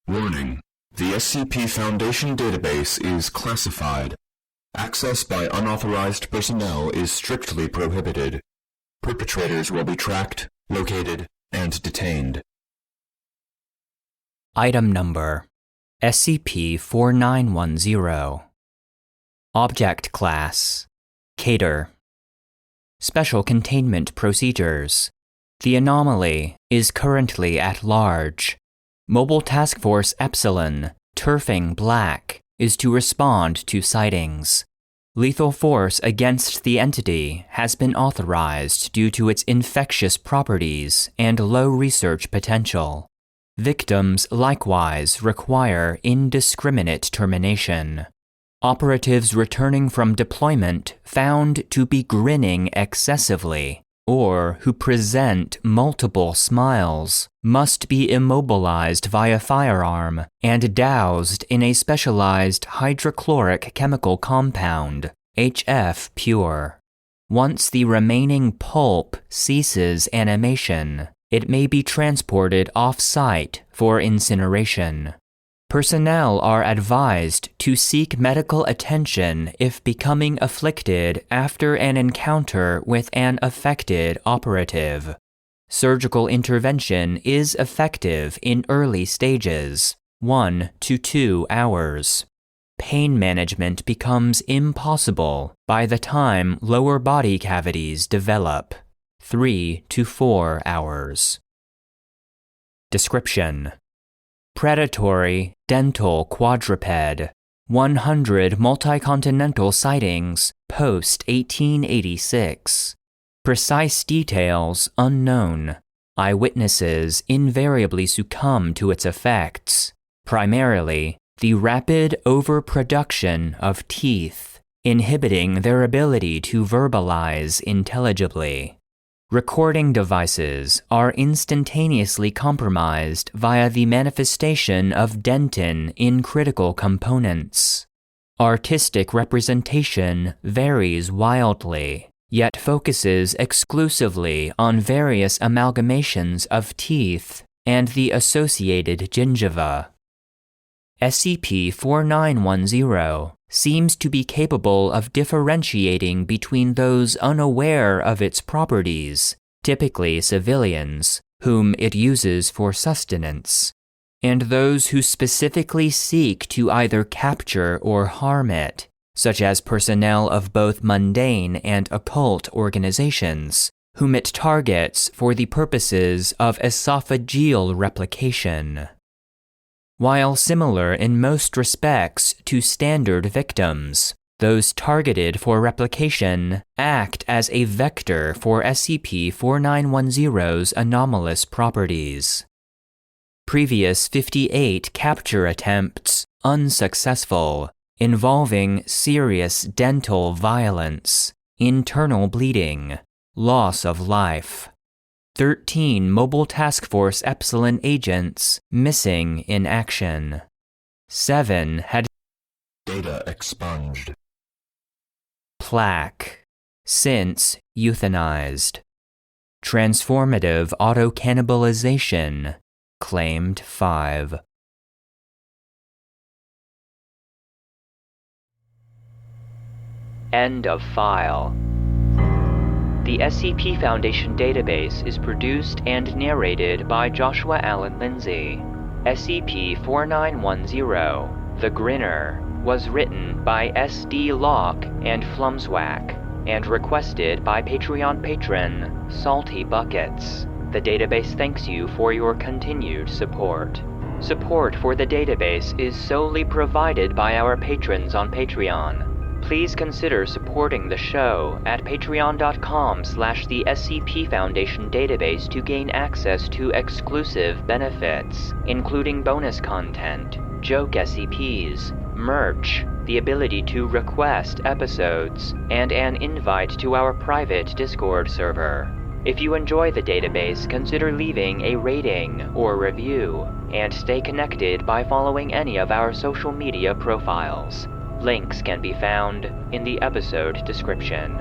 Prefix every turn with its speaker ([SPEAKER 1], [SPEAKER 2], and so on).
[SPEAKER 1] Warning: the SCP Foundation database is classified. Access by unauthorized personnel is strictly prohibited. Perpetrators will be tracked, located, and detained.
[SPEAKER 2] Item Number: SCP-4910. Object Class: Cater. Special Containment Procedures: the anomaly is currently at large. Mobile Task Force Epsilon, Turfing Black, is to respond to sightings. Lethal force against the entity has been authorized due to its infectious properties and low research potential. Victims likewise require indiscriminate termination. Operatives returning from deployment found to be grinning excessively, or who present multiple smiles, must be immobilized via firearm and doused in a specialized hydrochloric chemical compound, HF pure. Once the remaining pulp ceases animation, it may be transported off-site for incineration. Personnel are advised to seek medical attention if becoming afflicted after an encounter with an affected operative. Surgical intervention is effective in early stages, 1 to 2 hours. Pain management becomes impossible by the time lower body cavities develop, 3 to 4 hours. Description: predatory dental quadruped, 100 multi-continental sightings post-1886. Precise details unknown. Eyewitnesses invariably succumb to its effects, primarily the rapid overproduction of teeth, inhibiting their ability to verbalize intelligibly. Recording devices are instantaneously compromised via the manifestation of dentin in critical components. Artistic representation varies wildly, yet focuses exclusively on various amalgamations of teeth and the associated gingiva. SCP-4910 seems to be capable of differentiating between those unaware of its properties, typically civilians, whom it uses for sustenance, and those who specifically seek to either capture or harm it, such as personnel of both mundane and occult organizations, whom it targets for the purposes of esophageal replication. While similar in most respects to standard victims, those targeted for replication act as a vector for SCP-4910's anomalous properties. Previous 58 capture attempts unsuccessful, involving serious dental violence, internal bleeding, loss of life. 13 Mobile Task Force Epsilon agents missing in action. 7 had
[SPEAKER 1] data expunged.
[SPEAKER 2] Plaque, since euthanized. Transformative auto-cannibalization, claimed 5. End of file. The SCP Foundation database is produced and narrated by Joshua Alan Lindsay. SCP-4910, The Grinner, was written by S.D. Locke and Flumswack, and requested by Patreon patron Salty Buckets. The database thanks you for your continued support. Support for the database is solely provided by our patrons on Patreon. Please consider supporting the show at patreon.com/the SCP Foundation database to gain access to exclusive benefits, including bonus content, joke SCPs, merch, the ability to request episodes, and an invite to our private Discord server. If you enjoy the database, consider leaving a rating or review, and stay connected by following any of our social media profiles. Links can be found in the episode description.